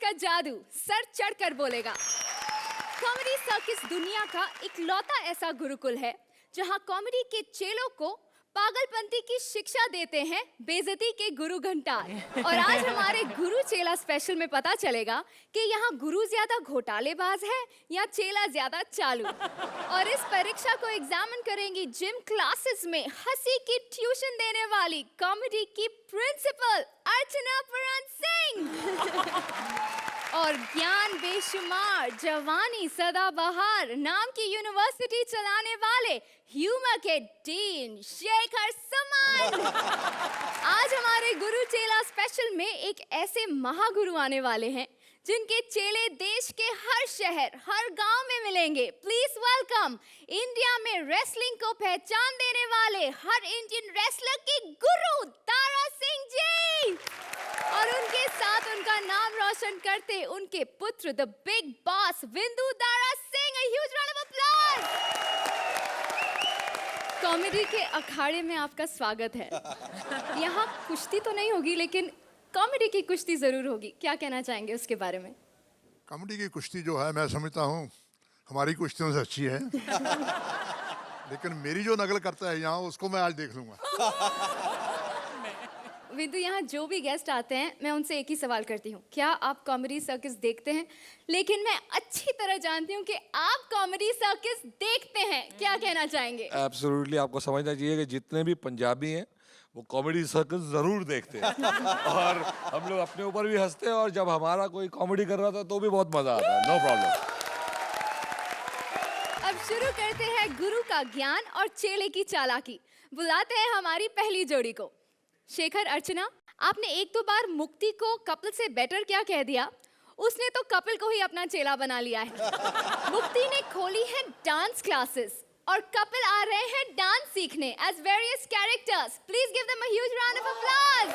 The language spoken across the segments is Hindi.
का जादू सर चढ़कर बोलेगा। कॉमेडी सर्कस दुनिया का इकलौता ऐसा गुरुकुल है जहां कॉमेडी के चेलों को पागलपंती की शिक्षा देते हैं बेइज्जती के गुरु घंटाल। और आज हमारे गुरु चेला स्पेशल में पता चलेगा कि यहाँ गुरु ज्यादा घोटालेबाज है या चेला ज्यादा चालू। और इस परीक्षा को एग्जामिन करेंगी जिम क्लासेस में हंसी की ट्यूशन देने वाली कॉमेडी की प्रिंसिपल अर्चना परन सिंह और ज्ञान बेशुमार जवानी सदाबहार नाम की यूनिवर्सिटी चलाने वाले ह्यूमर के डीन शेखर सुमन। आज हमारे गुरु चेला स्पेशल में एक ऐसे महागुरु आने वाले हैं जिनके चेले देश के हर शहर हर गांव में मिलेंगे। प्लीज वेलकम इंडिया में रेसलिंग को पहचान देने वाले हर इंडियन रेसलर के गुरु दारा सिंह जी और उनके साथ उनका नाम रोशन करते उनके पुत्र the big boss Vindu Dara Singh. A huge round of applause। Comedy के अखाड़े में आपका स्वागत है। यहाँ कुश्ती तो नहीं होगी लेकिन कॉमेडी की कुश्ती जरूर होगी। क्या कहना चाहेंगे उसके बारे में? कॉमेडी की कुश्ती जो है मैं समझता हूँ हमारी कुश्तियों से अच्छी है लेकिन मेरी जो नकल करता है यहाँ उसको मैं आज देख लूंगा। विंदु, यहाँ जो भी गेस्ट आते हैं मैं उनसे एक ही सवाल करती हूँ, क्या आप कॉमेडी सर्कस देखते हैं? लेकिन मैं अच्छी तरह जानती हूँ कि आप कॉमेडी सर्कस देखते हैं। क्या कहना चाहेंगे? एब्सोल्युटली, आपको समझना चाहिए कि जितने भी पंजाबी हैं वो कॉमेडी सर्कस जरूर देखते हैं और हम लोग अपने ऊपर भी हंसते हैं और जब हमारा कोई कॉमेडी कर रहा था तो भी बहुत मजा आता है। No problem. अब शुरू करते हैं गुरु का ज्ञान और चेले की चालाकी। बुलाते हैं हमारी पहली जोड़ी को। शेखर, अर्चना, आपने एक दो बार मुक्ति को कपिल से बेटर क्या कह दिया, उसने तो कपिल को ही अपना चेला बना लिया है। मुक्ति ने खोली है डांस क्लासेस और कपिल आ रहे हैं डांस सीखने as various characters. Please give them a huge round of applause.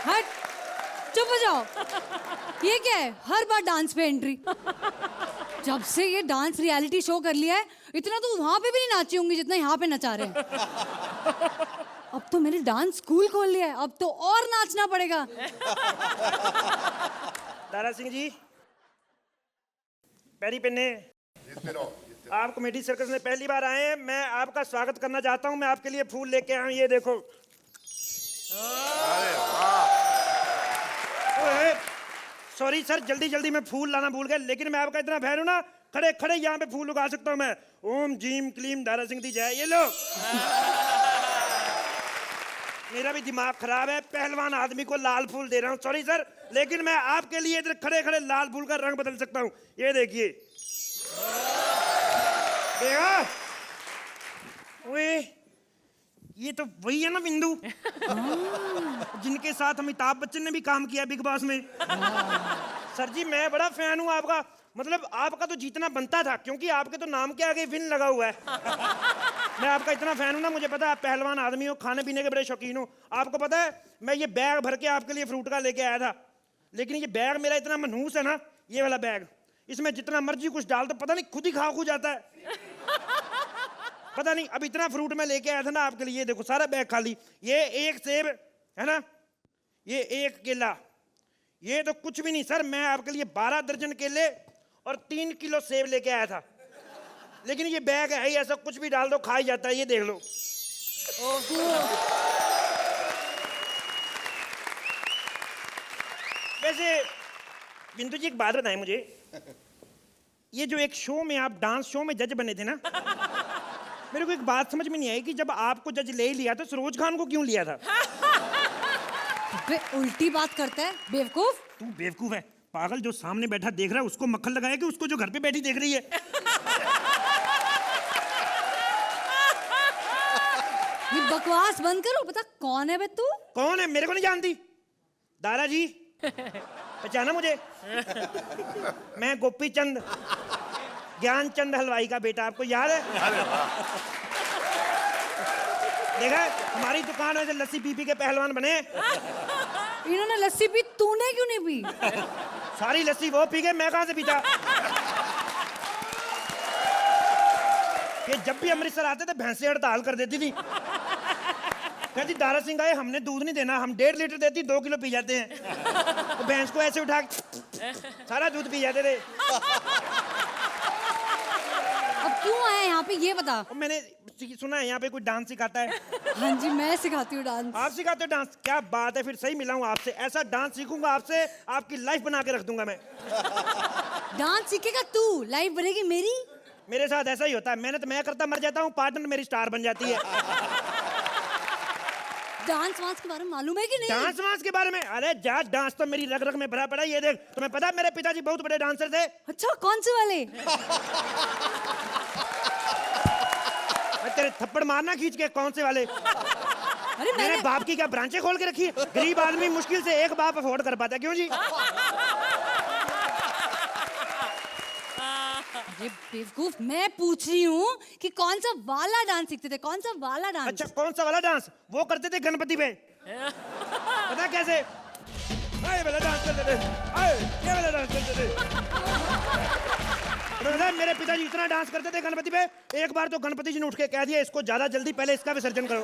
हट, चुप हो जाओ। ये क्या है, हर बार डांस पे एंट्री। जब से ये डांस रियलिटी शो कर लिया है इतना तो वहां पे भी नहीं नाची होंगी जितना यहाँ पे नचा रहे हैं। अब तो मैंने डांस स्कूल खोल लिया है, अब तो और नाचना पड़ेगा। दारा सिंह जी, पैरी पेन्ने, आप कॉमेडी सर्कस में पहली बार आए हैं। मैं आपका स्वागत करना चाहता हूं। मैं आपके लिए फूल लेके आया हूं, ये देखो। सॉरी सर, जल्दी जल्दी में फूल लाना भूल गया, लेकिन मैं आपका इतना फैन हूं ना, खड़े खड़े यहाँ पे फूल उगा सकता हूं मैं। ओम जीम क्लीम दारा सिंह दी जय। ये लो। मेरा भी दिमाग खराब है, पहलवान आदमी को लाल फूल दे रहा हूँ। सॉरी सर, लेकिन मैं आपके लिए इधर खड़े खड़े लाल फूल का रंग बदल सकता हूँ। ये देखिए, देखा? ओए, ये तो वही है ना बिंदु जिनके साथ अमिताभ बच्चन ने भी काम किया बिग बॉस में। सर जी, मैं बड़ा फैन हूँ आपका। मतलब आपका तो जीतना बनता था, क्योंकि आपके तो नाम के आगे विन लगा हुआ है। मैं आपका इतना फैन हूँ ना, मुझे पता है आप पहलवान आदमी हो, खाने पीने के बड़े शौकीन हो। आपको पता है मैं ये बैग भर के आपके लिए फ्रूट का लेके आया था, लेकिन ये बैग मेरा इतना मनहूस है ना, ये वाला बैग, इसमें जितना मर्जी कुछ डाल दो पता नहीं खुद ही खा जाता है। पता नहीं, अब इतना फ्रूट मैं लेके आया था ना आपके लिए, ये देखो सारा बैग खाली। ये एक सेब है ना, ये एक केला, ये तो कुछ भी नहीं सर, मैं आपके लिए 12 दर्जन केले और 3 किलो सेब लेके आया था, लेकिन ये बैग है ही ऐसा, कुछ भी डाल दो खा ही जाता है, ये देख लो। वैसे बिंदु जी एक बात बताएं मुझे, ये जो एक शो में आप डांस शो में जज बने थे ना, मेरे को एक बात समझ में नहीं आई कि जब आपको जज ले ही लिया तो सरोज खान को क्यों लिया था? बे उल्टी बात करता है बेवकूफ। तू बेवकूफ है, पागल, जो सामने बैठा देख रहा है उसको मक्खन लगाया कि उसको जो घर पे बैठी देख रही है? ये बकवास बंद करो। पता कौन है बे तू? कौन है? मेरे को नहीं जानती। दादाजी पहचाना मुझे? मैं गोपी चंद, ज्ञान चंद हलवाई का बेटा, आपको याद है? देखा हमारी दुकान में से लस्सी पी पी के पहलवान बने। इन्होंने लस्सी पी, तूने क्यों नहीं पी? सारी लस्सी वो पी गए, मैं कहां से पीता? ये जब भी अमृतसर आते थे भैंसें हड़ताल कर देती थी, कहती दारा सिंह आए, हमने दूध नहीं देना, हम 1.5 लीटर देती 2 किलो पी जाते हैं। तो भैंस को ऐसे उठा सारा दूध पी जाते थे। अब क्यों आया यहाँ पे ये बता। और मैंने सुना है यहाँ पे कोई डांस सिखाता है। हाँ जी मैं सिखाती हूँ डांस। आप सिखाते हो डांस? क्या बात है, फिर सही मिला हूँ आपसे। ऐसा डांस सीखूंगा आपसे, आपकी लाइफ बना के रख दूंगा मैं। डांस सीखेगा तू, लाइफ बनेगी मेरी। मेरे साथ ऐसा ही होता है, मेहनत मैं करता मर जाता हूँ, पार्टनर मेरी स्टार बन जाती है। डांस वांस के बारे में मालूम है कि नहीं? डांस वांस के बारे में? अरे जा, डांस तो मेरी रग रग में भरा पड़ा है। ये देख, तुम्हें पता है मेरे पिताजी बहुत बड़े डांसर थे। अच्छा कौन से वाले? तेरे थप्पड़ मारना खींच के, कौन से वाले? अरे मेरे बाप की क्या ब्रांचें खोल के रखी है? गरीब आदमी मुश्किल से एक बाप अफोर्ड कर पाता है, क्यों जी? ये बेवकूफ, मैं पूछ रही हूँ कि कौन सा वाला डांस सीखते थे, कौन सा वाला डांस? अच्छा कौन सा वाला डांस? वो करते थे गणपति पे। पता कैसे? आए वाला डांस करते थे, आए ये वाला डांस करते थे। पता है मेरे पिताजी इतना डांस करते थे गणपति पे, एक बार तो गणपति जी ने उठ के कह दिया इसको ज्यादा जल्दी, पहले इसका विसर्जन करो।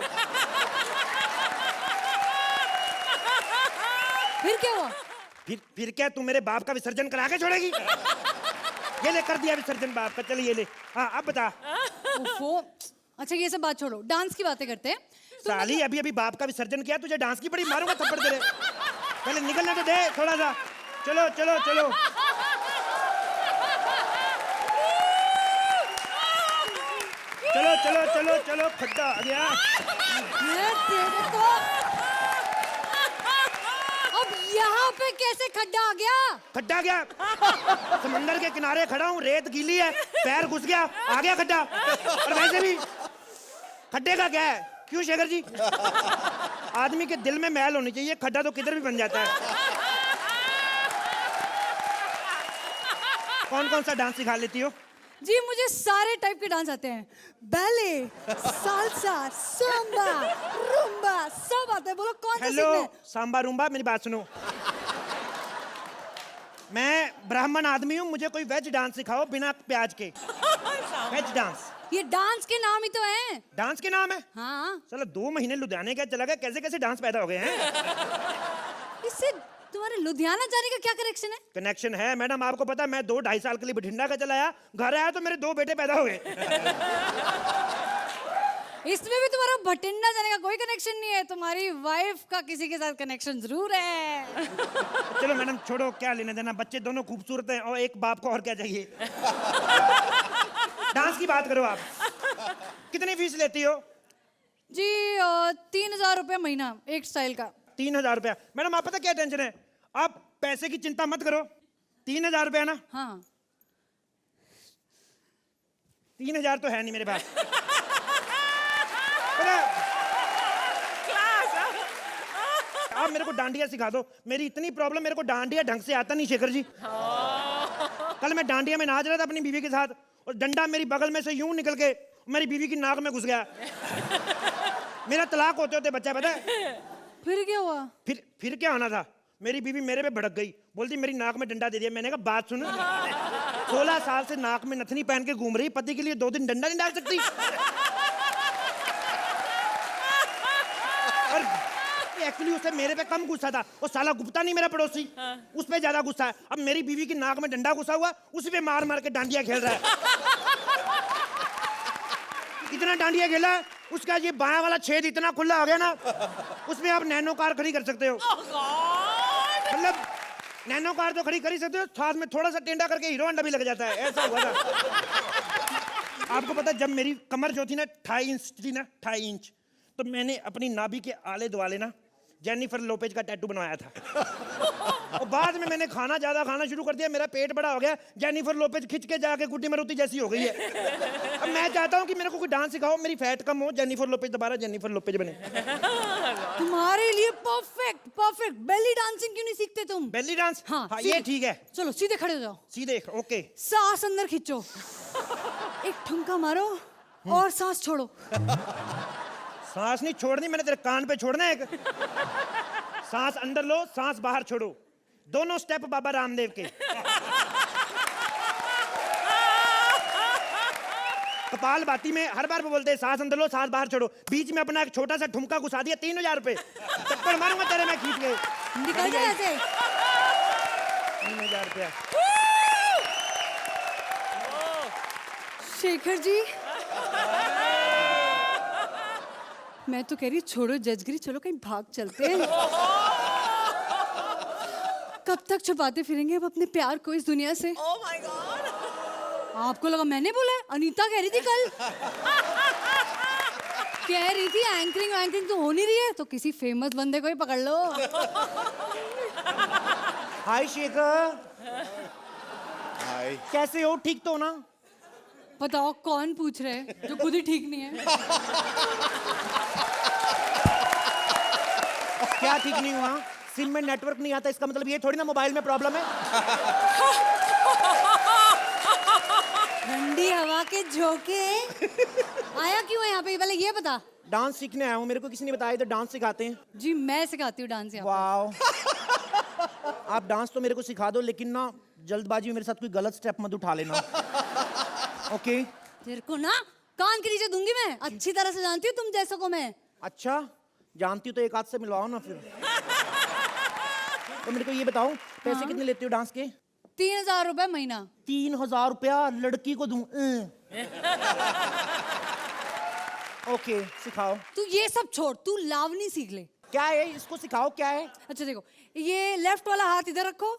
फिर क्या हुआ? फिर क्या, तू मेरे बाप का विसर्जन करा के छोड़ेगी? ये ले, कर दिया विसर्जन बाप का, चल ये ले। हाँ अब बता। उफ़ो। अच्छा ये सब बात छोड़ो, डांस की बातें करते हैं। साली अभी अभी बाप का विसर्जन किया, तुझे डांस की बड़ी मारूंगा थप्पड़ तेरे। पहले निकलना तो दे थोड़ा सा। चलो चलो चलो चलो चलो चलो चलो, खड्डा आ गया। ये तेरे को अब यहाँ पे कैसे खड्डा आ गया? खड्डा गया, समंदर के किनारे खड़ा हूँ, रेत गीली है, पैर घुस गया, आ गया खड्डा। और वैसे भी खड्डे का क्या है, क्यों शेखर जी? आदमी के दिल में मैल होनी चाहिए, खड्डा तो किधर भी बन जाता है। कौन कौन सा डांस सिखा लेती हो? जी मुझे सारे टाइप के डांस आते हैं, बैले, साल्सा, सांबा, रूम्बा, सब आते हैं। बोलो कौन सा हेलो सीखना है? सांबा रूम्बा, मेरी बात सुनो। मैं ब्राह्मण आदमी हूँ, मुझे कोई वेज डांस सिखाओ बिना प्याज के। Veg dance. ये डांस के नाम ही तो हैं। डांस के नाम है? हाँ। चलो 2 महीने लुधियाने क्या चला गया, कैसे कैसे डांस पैदा हो गए हैं। इससे तुम्हारे लुधियाना जाने का क्या कनेक्शन है? कनेक्शन है मैडम, आपको पता है मैं 2-2.5 साल के लिए बठिंडा का चलाया, घर आया तो मेरे 2 बेटे पैदा हो गए। इसमें भी तुम्हारा भटिंडा जाने का कोई कनेक्शन नहीं है, तुम्हारी वाइफ का किसी के साथ कनेक्शन जरूर है। चलो मैडम छोड़ो, क्या लेने देना, बच्चे दोनों खूबसूरत हैं और एक बाप को और क्या चाहिए। डांस की बात करो आप, कितनी फीस लेती हो? जी 3000 रुपया महीना एक स्टाइल का। 3000 रुपया? मैडम आप पता क्या टेंशन है, आप पैसे की चिंता मत करो। 3000 रुपया ना? हाँ 3000 तो है नहीं मेरे पास। आप मेरे को डांडिया सिखा दो, मेरी इतनी प्रॉब्लम, मेरे को डांडिया ढंग से आता नहीं शेखर जी। कल मैं डांडिया में नाच रहा था अपनी बीवी के साथ, और डंडा मेरी बगल में से यूं निकल के मेरी बीवी की नाक में घुस गया। मेरा तलाक होते होते बच्चा, पता है? फिर क्या हुआ? फिर क्या होना था, मेरी बीवी मेरे पे भड़क गई, बोलती मेरी नाक में डंडा दे दिया। मैंने कहा बात सुन, 16 साल से नाक में नथनी पहन के घूम रही, पति के लिए 2 दिन डंडा नहीं डाल सकती? और एक्चुअली उससे मेरे पे कम गुस्सा था। वो साला गुप्ता नहीं मेरा पड़ोसी, उस पे ज्यादा गुस्सा है। अब मेरी बीवी की नाक में डंडा घुसा हुआ, उसी पे मार मार के डांडिया खेल रहा है। इतना डांडिया खेला, उसका ये बायां वाला छेद इतना खुला हो गया ना, उसमें आप नैनो कार खड़ी कर सकते हो। मतलब नैनो कार तो खड़ी कर ही सकते हो, साथ में थोड़ा सा टेंडा करके हीरो होंडा भी लग जाता है, ऐसा हुआ था। आपको पता है, जब मेरी कमर जो थी ना 2.5 इंच थी ना, 2.5 इंच, तो मैंने अपनी नाभि के आले दुआले ना जेनिफर लोपेज का टैटू बनवाया था। और बाद में मैंने ज्यादा खाना शुरू कर दिया, मेरा पेट बड़ा हो गया, जेनिफर लोपेज खिंच के जाके गुड्डी मारुति जैसी हो गई है। अब मैं चाहता हूँ कि मेरे को कोई डांस सिखाओ, मेरी फैट कम हो, जेनिफर लोपेज दोबारा जेनिफर लोपेज बने। तुम्हारे लिए परफेक्ट परफेक्ट। बेली डांसिंग क्यों नहीं सीखते तुम? Belly dance? हाँ, हाँ, सीधे। ये ठीक है। चलो सीधे खड़े हो जाओ, सीधे, ओके। सांस अंदर खींचो, एक ठुमका मारो और सांस छोड़ो। सांस नहीं छोड़नी, मैंने तेरे कान पे छोड़ना है एक। सांस अंदर लो, सांस बाहर छोड़ो, दोनों स्टेप बाबा रामदेव के। कपाल भाती में हर बार वो बोलते हैं सांस अंदर लो, सांस बाहर छोड़ो। बीच में अपना एक छोटा सा ठुमका घुसा दिया, 3000 रुपए चप्पड़ मारूंगा तेरे में खींच के। निकल जाए ऐसे। 3000 रुपया। शेखर जी, मैं तो कह रही छोड़ो जजगिरी, चलो कहीं भाग चलते हैं। कब तक छुपाते फिरेंगे अब अपने प्यार को इस दुनिया से? Oh my God! आपको लगा मैंने बोला है? अनीता कह रही थी कल, कह रही थी एंकरिंग वैंकरिंग तो हो नहीं रही है, तो किसी फेमस बंदे को ही पकड़ लो। हाय शेखर, हाय। कैसे हो? ठीक तो हो ना? बताओ कौन पूछ रहे हैं जो खुद ही ठीक नहीं है? क्या ठीक नहीं हुआ? सिम में नेटवर्क नहीं आता, इसका मतलब ये थोड़ी ना मोबाइल में प्रॉब्लम है। ठंडी हवा के झोंके आया क्यों है यहाँ पे, पहले ये बता। डांस सीखने आया हूँ, मेरे को किसी ने बताया तो डांस सिखाते हैं। जी मैं सिखाती हूँ डांस यहाँ पे। वाओ। आप डांस तो मेरे को सिखा दो, लेकिन ना जल्दबाजी में मेरे साथ कोई गलत स्टेप मत उठा लेना। ओके? तेरे को ना कान के नीचे दूंगी मैं, अच्छी तरह से जानती हूँ तुम जैसों को मैं। अच्छा, जानती हो तो एक हाथ से मिलवाओ ना फिर। तो मेरे को ये बताओ, पैसे कितने लेते हो डांस के? 3000 रुपए महीना। 3000 रुपया लड़की को दूं? ओके, सिखाओ। तू ये सब छोड़, तू लावनी सीख ले। क्या है इसको सिखाओ, क्या है? अच्छा देखो, ये लेफ्ट वाला हाथ इधर रखो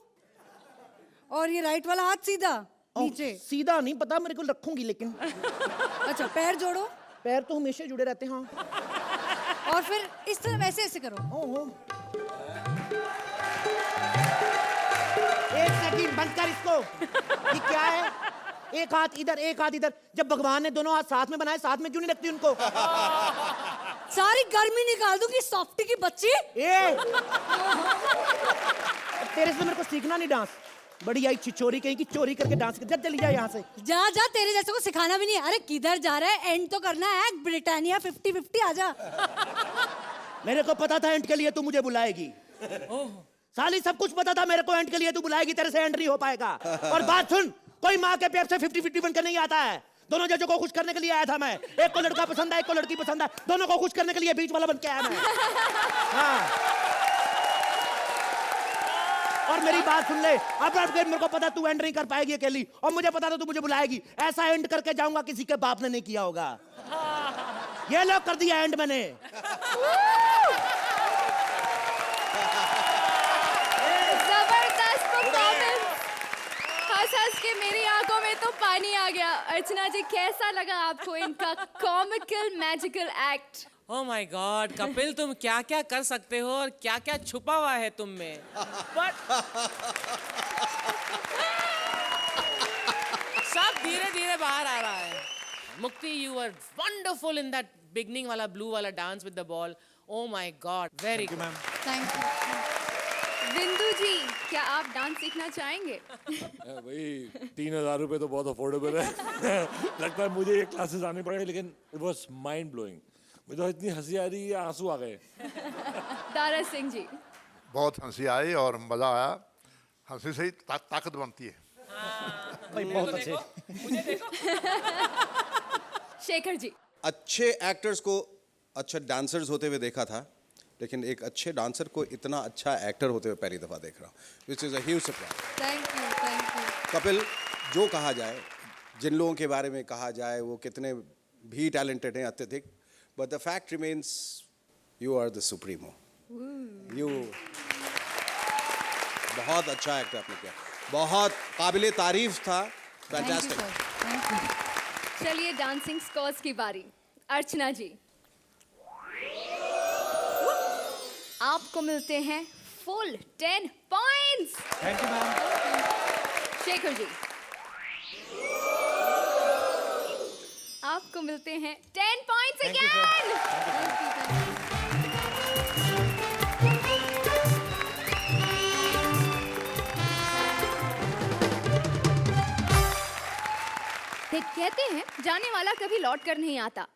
और ये राइट वाला हाथ सीधा नीचे। सीधा नहीं पता मेरे को, रखूंगी लेकिन। अच्छा पैर जोड़ो। पैर तो हमेशा जुड़े रहते हैं। हाँ। और फिर इस तरह वैसे ऐसे करो। ओहो। एक सेकंड, बंद कर इसको। ये क्या है? एक हाथ इधर, एक हाथ इधर। जब भगवान ने दोनों हाथ साथ में बनाए, साथ में क्यों नहीं रखती उनको? सारी गर्मी निकाल दूंगी सॉफ्टी की बच्ची। तेरे से मेरे को सीखना नहीं डांस। बड़ी आई छिचोरी कहीं की, चोरी करके डांस कर। चली जा यहाँ से। जा जा, तेरे जैसे को सिखाना भी नहीं है। अरे किधर जा रहा है? एंड तो करना है। ब्रिटानिया 50-50 आजा। मेरे को पता था एंड के लिए तू मुझे बुलाएगी। साली सब कुछ पता था मेरे को, एंड के लिए तू बुलाएगी, तेरे से एंड नहीं हो पाएगा। और बात सुन, कोई माँ के पेट से 50-50 बनकर नहीं आता है। दोनों जजों को खुश करने के लिए आया था मैं। एक को लड़का पसंद है, एक को लड़की पसंद है, दोनों को खुश करने के लिए बीच वाला बन के आया मैं। हाँ। और मेरी बात सुन ले, अब मेरे को पता तू एंड नहीं कर पाएगी अकेली, और मुझे पता था तू मुझे बुलाएगी। ऐसा एंड करके जाऊंगा किसी के बाप ने नहीं किया होगा। ये लोग कर दिया एंड मैंने। जबरदस्त परफॉर्मेंस। हंस के मेरी आंखों में तो पानी आ गया। अर्चना जी, कैसा लगा आपको इनका comical magical act? Oh my God, Kapil तुम क्या क्या कर सकते हो और क्या क्या छुपा हुआ है तुम में। But सब धीरे धीरे बाहर आ रहा है। मुक्ति, you were wonderful in that beginning वाला blue वाला dance with the ball. Oh my God, very good. Thank you. बिंदु जी, क्या आप डांस सीखना चाहेंगे? भाई 3000 रुपए तो बहुत अफोर्डेबल है। लगता है मुझे ये क्लासेस आनी पड़ेगी, लेकिन इट वाज माइंड ब्लोइंग। मुझे तो इतनी हंसी आ रही है, आंसू आ गए। दारा सिंह जी। बहुत हंसी आई और मज़ा आया। हंसी से ही ताकत बनती है। भाई बहुत अच्छे। शेखर जी। अच्छे एक्टर्स को अच्छे डांसर्स होते हुए देखा था, लेकिन एक अच्छे डांसर को इतना अच्छा एक्टर होते हुए पहली दफ़ा देख रहा हूँ, which is a huge surprise. Thank you. Kapil, जो कहा जाए, जिन लोगों के बारे में कहा जाए वो कितने भी टैलेंटेड हैं, अत्यधिक, but the fact remains you are the supremo. You बहुत अच्छा एक्टर आपने किया, बहुत काबिले तारीफ था, फैंटास्टिक। Thank you. चलिए डांसिंग स्कोर्स की बारी। अर्चना जी, आपको मिलते हैं full 10 points. Thank you ma'am. Shekhar ji, आपको मिलते हैं 10 पॉइंट्स अगेन। कहते हैं जाने वाला कभी लौट कर नहीं आता,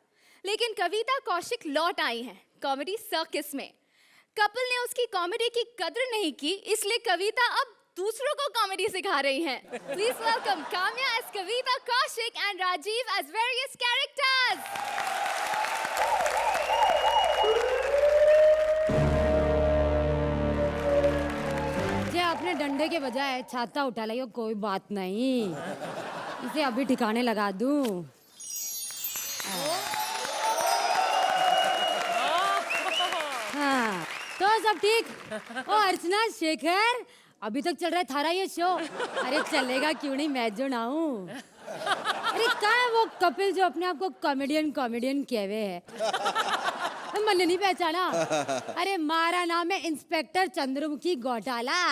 लेकिन कविता कौशिक लौट आई हैं कॉमेडी सर्कस में। कपिल ने उसकी कॉमेडी की कदर नहीं की, इसलिए कविता अब दूसरों को कॉमेडी सिखा रही हैं। Please welcome Kamya as Kavita Kaushik and Rajeev as various characters. जे अपने डंडे के बजाय छाता उठा लियो, कोई बात नहीं, इसे अभी ठिकाने लगा दूं। हाँ, तो सब ठीक? ओ अर्चना, शेखर, अभी तक चल रहा है थारा ये शो? अरे चलेगा क्यों नहीं, मैं जो ना हूँ। अरे कहाँ है वो कपिल जो अपने आप को कॉमेडियन कहे हुए है? मैंने नहीं पहचाना। अरे मारा नाम है इंस्पेक्टर चंद्रमुखी घोटाला।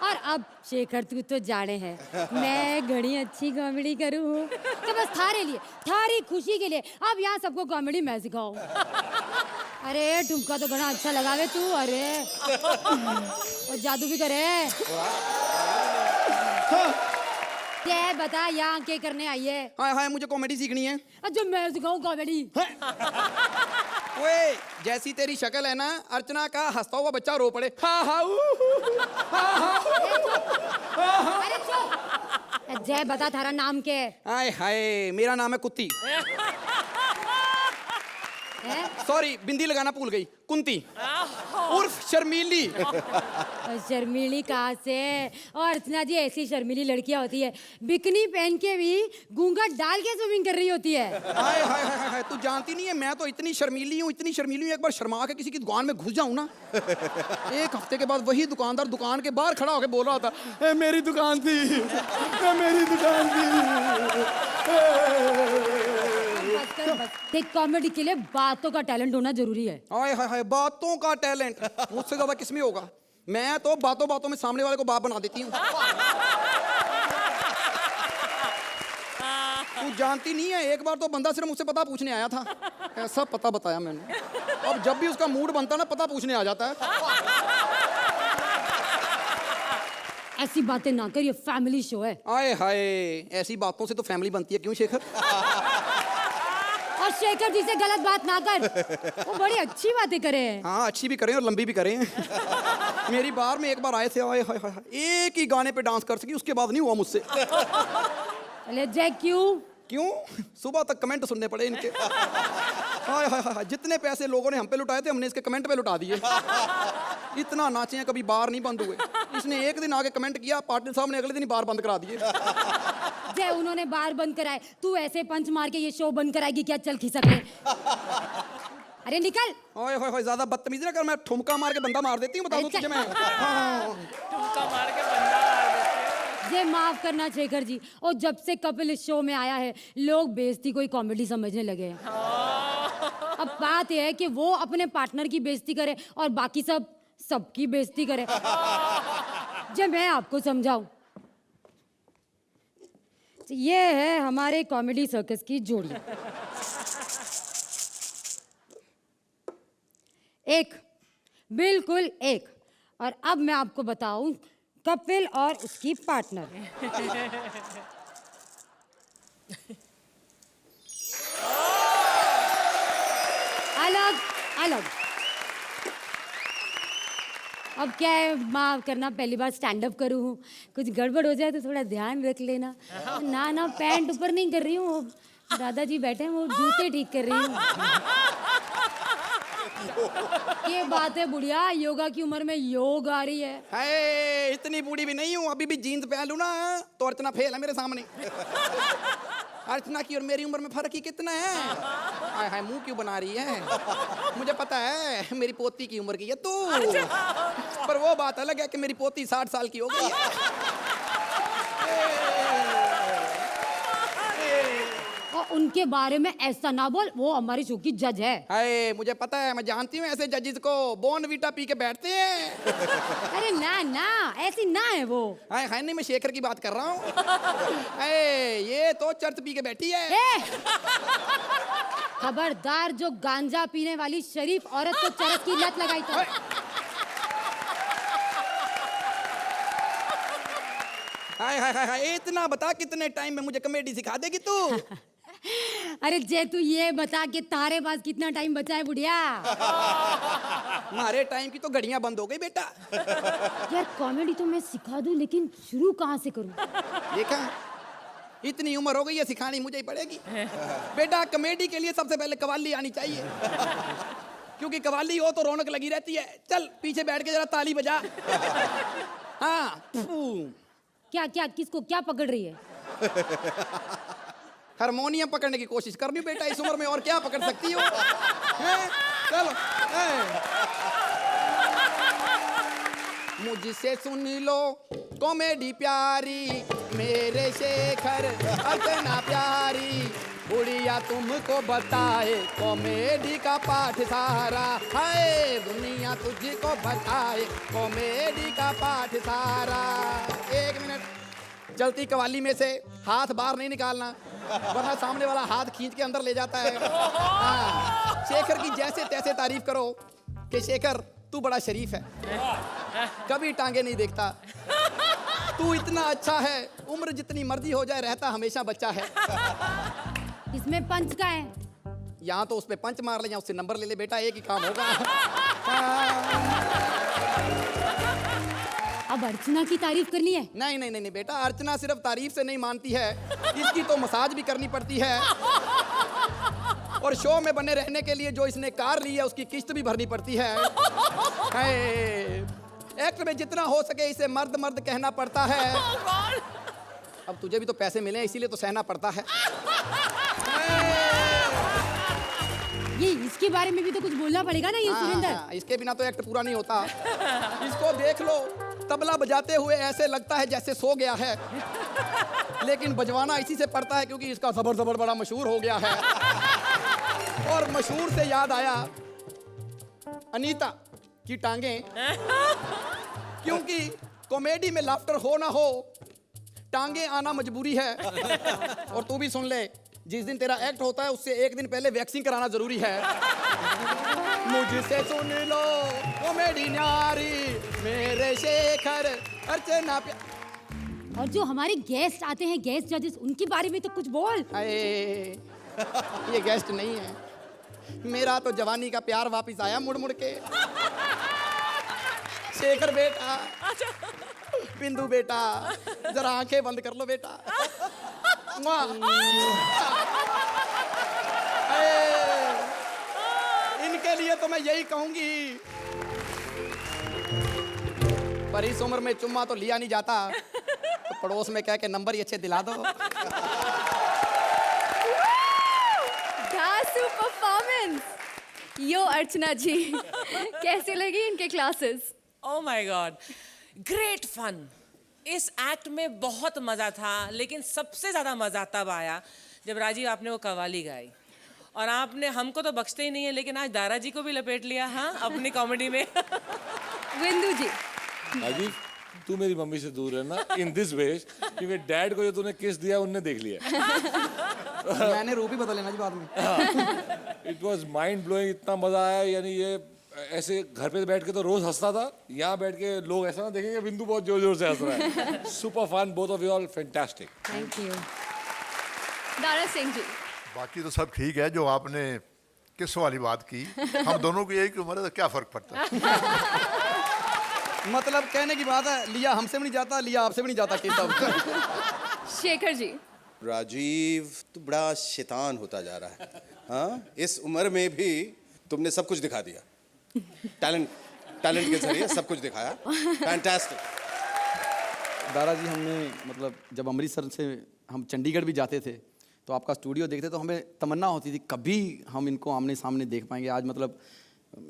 और अब शेखर तू तो जाने है मैं घड़ी अच्छी कॉमेडी करूँ, तो बस थारे लिए, थारी खुशी के लिए अब यहाँ सबको कॉमेडी मैं सिखाऊं। अरे ठुमका तो घना अच्छा लगावे तू। अरे और जादू भी करे। क्या बता, यहाँ क्या करने आई है? हाँ हाँ, मुझे कॉमेडी सीखनी है। जो मैं सिखाऊं कॉमेडी? ओए, जैसी तेरी शक्ल है ना, अर्चना का हंसता हुआ बच्चा रो पड़े। हाँ हाँ अरे चुप। जय बता, थारा नाम क्या है? हाय हाय, मेरा नाम है कुत्ती। सॉरी, बिंदी लगाना भूल गई। कुंती उर्फ शर्मीली। और शर्मीली कहाँ से? और अर्चना जी, ऐसी शर्मीली लड़कियां होती है बिकनी पहन के भी घूंघट डाल के स्विमिंग कर रही होती है। हाय हाय हाय हाय, तू जानती नहीं है, मैं तो इतनी शर्मीली हूँ, इतनी शर्मीली हूँ, एक बार शर्मा के किसी की दुकान में घुस जाऊँ ना, एक हफ्ते के बाद वही दुकानदार दुकान के बाहर खड़ा होकर बोल रहा था, "ए, मेरी दुकान थी, ए, मेरी दुकान थी। देख, कॉमेडी के लिए बातों का टैलेंट होना जरूरी है। हाय हाय हाय, बातों का टैलेंट मुझसे ज्यादा किसमें होगा? मैं तो बातों बातों में सामने वाले को बाप बना देती हूँ। तू जानती नहीं है, एक बार तो बंदा सिर्फ मुझसे पता पूछने आया था, ऐसा पता बताया मैंने, अब जब भी उसका मूड बनता ना, पता पूछने आ जाता है। ऐसी बातें ना कर, ये फैमिली शो है। हाय हाय, ऐसी बातों से तो फैमिली बनती है, क्यों शेखर? और शेखर जी से गलत बात ना कर, वो बड़ी अच्छी बातें करे हैं। हाँ, अच्छी भी करें और लंबी भी करें। मेरी बार में एक बार आए थे, हाय हाय हाय, एक ही गाने पे डांस कर सकी, उसके बाद नहीं हुआ मुझसे। अरे जय, क्यों? सुबह तक कमेंट सुनने पड़े इनके। हाय हाय हाय, जितने पैसे लोगों ने हम पे लुटाए थे, हमने इसके कमेंट पे लुटा दिए। इतना नाचे हैं, कभी बार नहीं बंद हुए। इसने एक दिन आके कमेंट किया, पार्टनर साहब ने अगले दिन ही बार बंद करा दिए। जय, उन्होंने बार बंद कराए, तू ऐसे पंच मार के ये शो बंद कराएगी क्या? चल खिसक ले। अरे निकल। हाय हाय हाय, ज्यादा बदतमीजी ना कर, मैं ठुमका मार के बंदा मार देती हूँ, बता दो तुझे मैं। ठुमका मार के बंदा मार देते हैं। ये माफ करना शेखर जी, और जब से कपिल इस शो में आया है, लोग बेइज्जती को ही कॉमेडी समझने लगे हैं। अब बात यह है कि वो अपने पार्टनर की बेइज्जती करे और बाकी सबकी बेइज्जती करे। जब मैं आपको समझाऊं, तो ये है हमारे कॉमेडी सर्कस की जोड़ी। एक, बिल्कुल एक। और अब मैं आपको बताऊं कपिल और उसकी पार्टनर। अलग अलग। अब क्या है, माफ करना, पहली बार स्टैंड अप करूँ हूँ, कुछ गड़बड़ हो जाए तो थोड़ा ध्यान रख लेना। ना पैंट ऊपर नहीं कर रही हूँ, दादाजी बैठे हैं, वो जूते ठीक कर रही हूँ। ये बात है बुढ़िया, योगा की उम्र में योग आ रही है। हाय, इतनी बूढ़ी भी नहीं हूँ, अभी भी जीन्स पहन लूँ ना तो अर्चना फेल है मेरे सामने। अर्चना की और मेरी उम्र में फर्क ही कितना है। हाय हाय, मुंह क्यों बना रही है? मुझे पता है मेरी पोती की उम्र की है तू, पर वो बात अलग है कि मेरी पोती 60 साल की हो गई है। और उनके बारे में ऐसा ना बोल, वो हमारी शो की जज है। हाय, मुझे पता है, मैं जानती हूँ ऐसे जजेस को, बॉर्नवीटा पी के बैठते हैं। अरे ना ना, ऐसी ना है वो। हाय हाय, नहीं मैं शेखर की बात कर रहा हूँ। हाय, ये तो चर्च पी के बैठी है। ए! खबरदार, जो गांजा पीने वाली शरीफ औरत को चरस की लत लगाई तो। हाय हाय हाय हाय, इतना बता कितने टाइम में मुझे कॉमेडी सिखा देगी तू? अरे जे तू ये बता कि तारे पास कितना टाइम बचा है बुढ़िया। हमारे टाइम की तो घड़ियां बंद हो गई बेटा। यार कॉमेडी तो मैं सिखा दूं, लेकिन शुरू कहाँ से करूं? देखा, इतनी उम्र हो गई है, सिखानी मुझे ही पड़ेगी। बेटा, कॉमेडी के लिए सबसे पहले कव्वाली आनी चाहिए, क्योंकि कव्वाली हो तो रौनक लगी रहती है। चल पीछे बैठ के जरा ताली बजा। हाँ, क्या क्या, किसको क्या पकड़ रही है? हारमोनियम पकड़ने की कोशिश कर रही हूँ बेटा, इस उम्र में और क्या पकड़ सकती हो? हैं? चलो, मुझसे सुन लो कॉमेडी प्यारी, मेरे शेखर अर्चना प्यारी, बुढ़िया तुमको बताए कॉमेडी का पाठ सारा। हाय, दुनिया तुझको बताए कॉमेडी का पाठ सारा। 1 मिनट, चलती कवाली में से हाथ बाहर नहीं निकालना, वरना सामने वाला हाथ खींच के अंदर ले जाता है। हाँ, शेखर की जैसे तैसे तारीफ करो कि शेखर तू बड़ा शरीफ है, कभी टांगे नहीं देखता, तू इतना अच्छा है, उम्र जितनी मर्जी हो जाए रहता हमेशा बच्चा है। इसमें पंच का है। यहाँ तो उस पे पंच मार ले या उससे नंबर ले ले बेटा, एक ही काम होगा। अब अर्चना की तारीफ करनी है? नहीं नहीं नहीं बेटा, अर्चना सिर्फ तारीफ से नहीं मानती है, इसकी तो मसाज भी करनी पड़ती है, और शो में बने रहने के लिए जो इसने कार ली है उसकी किस्त भी भरनी पड़ती है। एक्ट में जितना हो सके इसे मर्द मर्द कहना पड़ता है। अब तुझे भी तो पैसे मिले इसीलिए तो सहना पड़ता है। ये इसके बारे में भी तो कुछ बोलना पड़ेगा ना ये सुरेंद्र। इसके बिना तो एक्ट पूरा नहीं होता। इसको देख लो, तबला बजाते हुए ऐसे लगता है जैसे सो गया है, लेकिन बजवाना इसी से पड़ता है क्योंकि इसका जबर जबर बड़ा मशहूर हो गया है। और मशहूर से याद आया अनीता की टांगे, क्योंकि कॉमेडी में लाफ्टर हो ना हो टांगे आना मजबूरी है। और तू भी सुन ले, जिस दिन तेरा एक्ट होता है उससे 1 दिन पहले वैक्सीन कराना जरूरी है। मुझसे सुन लो कॉमेडी न्यारी, मेरे शेखर अर्चना और जो हमारे गेस्ट आते हैं, गेस्ट जजेस, उनके बारे में तो कुछ बोल। ये गेस्ट नहीं है, मेरा तो जवानी का प्यार वापिस आया मुड़ मुड़ के। शेखर बेटा, बिंदु बेटा, जरा आंखें बंद कर लो बेटा। इनके लिए तो मैं यही कहूंगी, पर इस उम्र में चुम्मा तो लिया नहीं जाता, तो पड़ोस में कह के नंबर ही अच्छे दिला दो। धांसू परफॉर्मेंस। यो अर्चना जी, कैसे लगी इनके classes? Oh my God, great fun. इस एक्ट में बहुत मजा था, लेकिन सबसे ज्यादा मजा तब आया जब राजीव आपने वो कव्वाली गाई, और आपने हमको तो बख्शते ही नहीं है, लेकिन आज दारा जी को भी लपेट लिया हाँ अपनी कॉमेडी में। विंदु जी, राजीव तू मेरी मम्मी से दूर रहना इन दिस वे, क्योंकि डैड को जो तूने किस दिया उनने देख लिया। मैंने रूप ही बदल लेना जी बाद में। इट वाज माइंड ब्लोइंग, इतना मजा आया। यानी ये ऐसे घर पे बैठ के तो रोज हंसता था, यहाँ बैठ के लोग ऐसा ना देखेंगे बिंदु बहुत जोर जोर से हंस रहा है। Super fun, both of you all fantastic. Thank you. Dara Singh ji, बाकी तो सब ठीक है। जो आपने किस वाली बात की, हम दोनों की एक उम्र है तो क्या फर्क पड़ता है? मतलब कहने की बात है, लिया हमसे भी नहीं जाता, लिया आपसे भी नहीं जाता किताब। शेखर जी, राजीव तू बड़ा शैतान होता जा रहा है। हाँ, इस उम्र में भी तुमने सब कुछ दिखा दिया। टैलेंट के जरिए सब कुछ दिखाया, फैंटास्टिक। दारा जी, हमने मतलब जब अमृतसर से हम चंडीगढ़ भी जाते थे तो आपका स्टूडियो देखते तो हमें तमन्ना होती थी कभी हम इनको आमने सामने देख पाएंगे। आज मतलब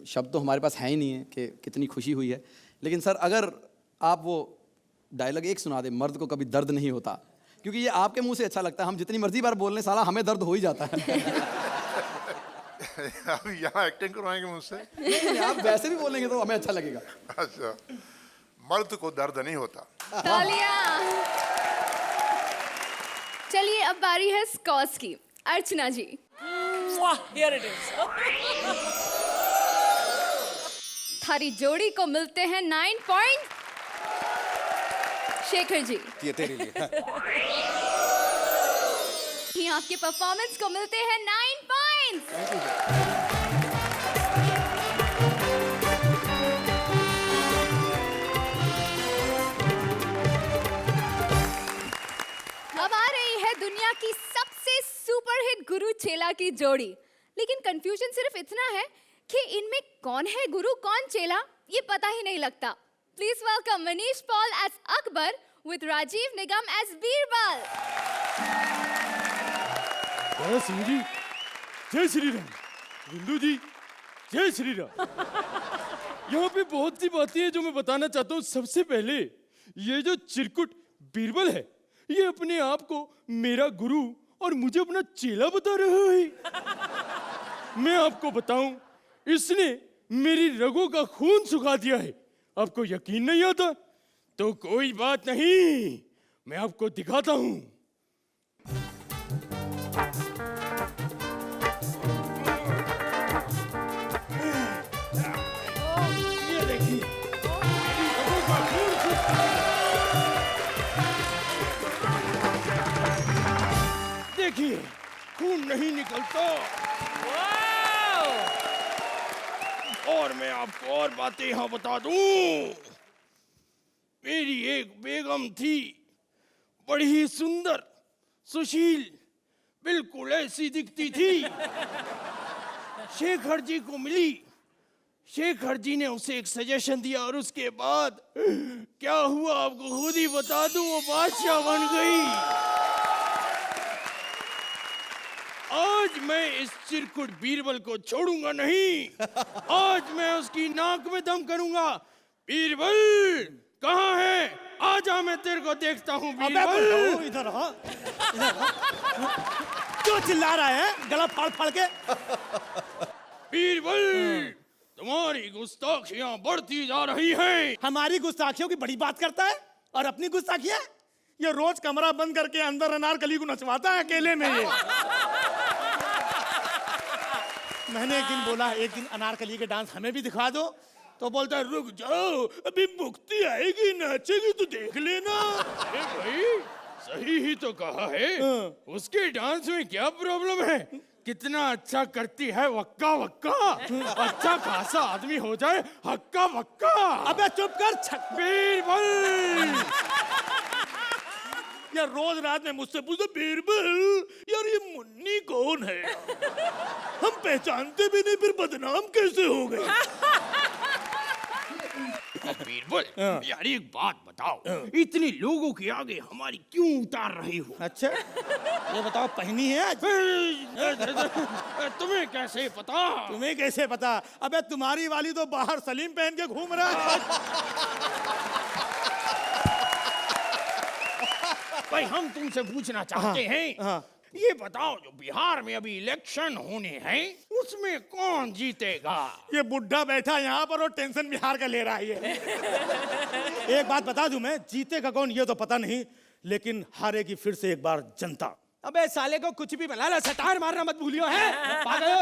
शब्द तो हमारे पास है ही नहीं है कि कितनी खुशी हुई है। लेकिन सर, अगर आप वो डायलॉग एक सुना दे, मर्द को कभी दर्द नहीं होता, क्योंकि ये आपके मुंह से अच्छा लगता है, हम जितनी मर्जी बार बोल लें साला हमें दर्द हो ही जाता है। अब यहाँ एक्टिंग करवाएंगे मुझसे? नहीं, आप वैसे भी बोलेंगे तो हमें अच्छा लगेगा। अच्छा, मर्द को दर्द नहीं होता। तालियां। चलिए अब बारी है स्कॉर्स की। अर्चना जी। Here it is. थारी जोड़ी को मिलते हैं 9 पॉइंट। शेखर जी, ये तेरे लिए। ये आपके परफॉर्मेंस को मिलते हैं 9 पॉइंट्स। अब आ रही है दुनिया की सबसे सुपरहिट गुरु चेला की जोड़ी। लेकिन कंफ्यूजन सिर्फ इतना है कि इनमें कौन है गुरु कौन चेला, ये पता ही नहीं लगता। Please welcome Manish Paul as Akbar with Rajiv Nigam as Birbal. दादा सिंह जी, जय श्री राम। बिंदु जी, जय श्री राम। यहाँ पे बहुत सी बातें हैं जो मैं बताना चाहता हूँ। सबसे पहले ये जो चिरकुट बीरबल है, ये अपने आप को मेरा गुरु और मुझे अपना चेला बता रहा है। मैं आपको बताऊं, इसने मेरी रगों का खून सुखा दिया है। आपको यकीन नहीं आता तो कोई बात नहीं, मैं आपको दिखाता हूं। ये देखिए, रगों का खून देखिए, खून नहीं निकलता। और मैं आपको और बातें यहां बता दूं। मेरी एक बेगम थी, बड़ी ही सुंदर, सुशील, बिल्कुल ऐसी दिखती थी। शेखर जी को मिली, शेखर जी ने उसे एक सजेशन दिया और उसके बाद क्या हुआ आपको खुद ही बता दूं, वो बादशाह बन गई। आज मैं इस चिरकुट बीरबल को छोड़ूंगा नहीं। आज मैं उसकी नाक में दम करूंगा। बीरबल कहाँ है? आजा, मैं तेरे को देखता हूँ। बीरबल इधर आ, क्यों चिल्ला रहा है गला फाड़ फाड़ के? बीरबल, तुम्हारी गुस्ताखियां बढ़ती जा रही हैं। हमारी गुस्ताखियों की बड़ी बात करता है और अपनी गुस्ताखियां? ये रोज कमरा बंद करके अंदर अनारकली को नचवाता है अकेले में ये। मैंने एक दिन बोला, एक दिन अनारकली के डांस हमें भी दिखा दो, तो बोलता है रुक जाओ, अभी मुक्ति आएगी, नाचेगी तो देख लेना। अरे भाई, सही ही तो कहा है। उसके डांस में क्या प्रॉब्लम है? कितना अच्छा करती है, वक्का वक्का। अच्छा खासा आदमी हो जाए, हक्का वक्का। अबे चुप कर। बीरबल, यार रोज रात में मुझसे पूछते बीरबल यार ये मुन्नी कौन है? हम पहचानते भी नहीं, फिर बदनाम कैसे हो गए? बीरबल, यार एक बात बताओ, इतने लोगों के आगे हमारी क्यों उतार रही हो? अच्छा ये बताओ, पहनी है आज? तुम्हें कैसे पता? तुम्हें कैसे पता? अबे तुम्हारी वाली तो बाहर सलीम पहन के घूम रहा है। भाई हम तुमसे पूछना चाहते हैं, ये बताओ जो बिहार में अभी इलेक्शन होने हैं, उसमें कौन जीतेगा? ये बुढ़ा बैठा यहाँ पर और टेंशन बिहार का ले रहा है ये। एक बात बता दूं मैं, जीतेगा कौन ये तो पता नहीं, लेकिन हारेगी फिर से एक बार जनता। अबे साले को कुछ भी बना ला, सटार मारना मत भूलियो है पागल।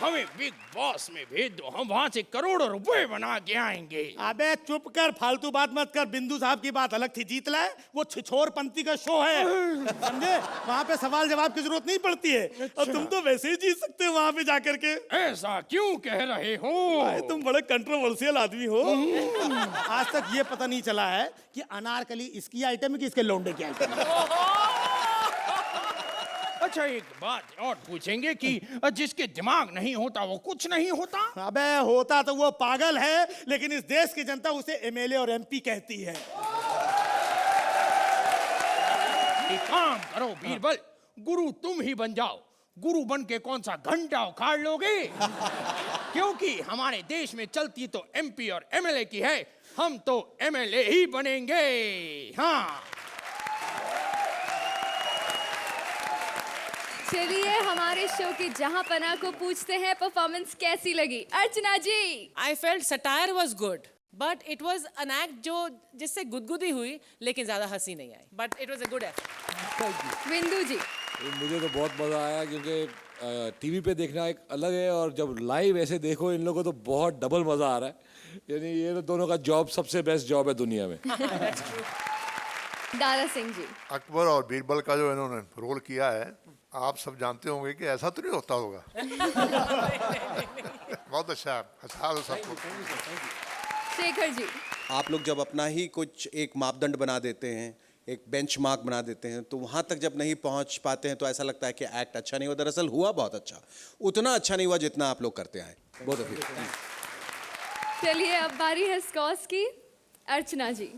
हमें बिग बॉस में भेज दो, हम वहां से करोड़ों रुपए बना के आएंगे। अबे चुप कर, फालतू बात मत कर। बिंदु साहब की बात अलग थी, जीत लाए, वो छिछोरपंथी का शो है, समझे? वहाँ पे सवाल जवाब की जरूरत नहीं पड़ती है। अच्छा। और तुम तो वैसे ही जीत सकते हो वहाँ पे जाकर के। ऐसा क्यों कह रहे हो? तुम बड़े कंट्रोवर्शियल आदमी हो। आज तक ये पता नहीं चला है कि अनारकली इसकी आइटम है कि इसके लौंडे की आइटम है। अच्छा एक बात और पूछेंगे कि जिसके दिमाग नहीं होता वो कुछ नहीं होता? अबे होता तो वो पागल है, लेकिन इस देश की जनता उसे एमएलए और एमपी कहती है। एक काम करो बीरबल, गुरु तुम ही बन जाओ। गुरु बन के कौन सा घंटा उखाड़ लोगे? क्योंकि हमारे देश में चलती तो एमपी और एमएलए की है, हम तो एमएलए ही बनेंगे। हाँ चलिए हमारे शो की जहांपना को पूछते हैं परफॉर्मेंस कैसी लगी। Archana ji. I felt satire was good but it was an act जो जिससे गुदगुदी हुई लेकिन ज्यादा हंसी नहीं आई, but it was a good act. Bindu ji. मुझे तो बहुत मज़ा आया क्योंकि टीवी पे देखना एक अलग है और जब लाइव ऐसे देखो इन लोगों को तो बहुत डबल मज़ा आ रहा है। यानी ये तो दोनों का जॉब सबसे बेस्ट जॉब है दुनिया में। दारा सिंह जी। अकबर और बीरबल का जो इन्होंने रोल किया है, आप सब जानते होंगे कि ऐसा तो नहीं होता होगा। बहुत अच्छा हंसा दो सबको। शेखर जी। आप लोग जब अपना ही कुछ एक मापदंड बना देते हैं, एक बेंचमार्क बना देते हैं, तो वहाँ तक जब नहीं पहुँच पाते हैं तो ऐसा लगता है कि एक्ट अच्छा नहीं हुआ। दरअसल हुआ बहुत अच्छा, उतना अच्छा नहीं हुआ जितना आप लोग करते आए। बहुत अच्छा। चलिए अब बारी है स्कॉर्स की। अर्चना जी।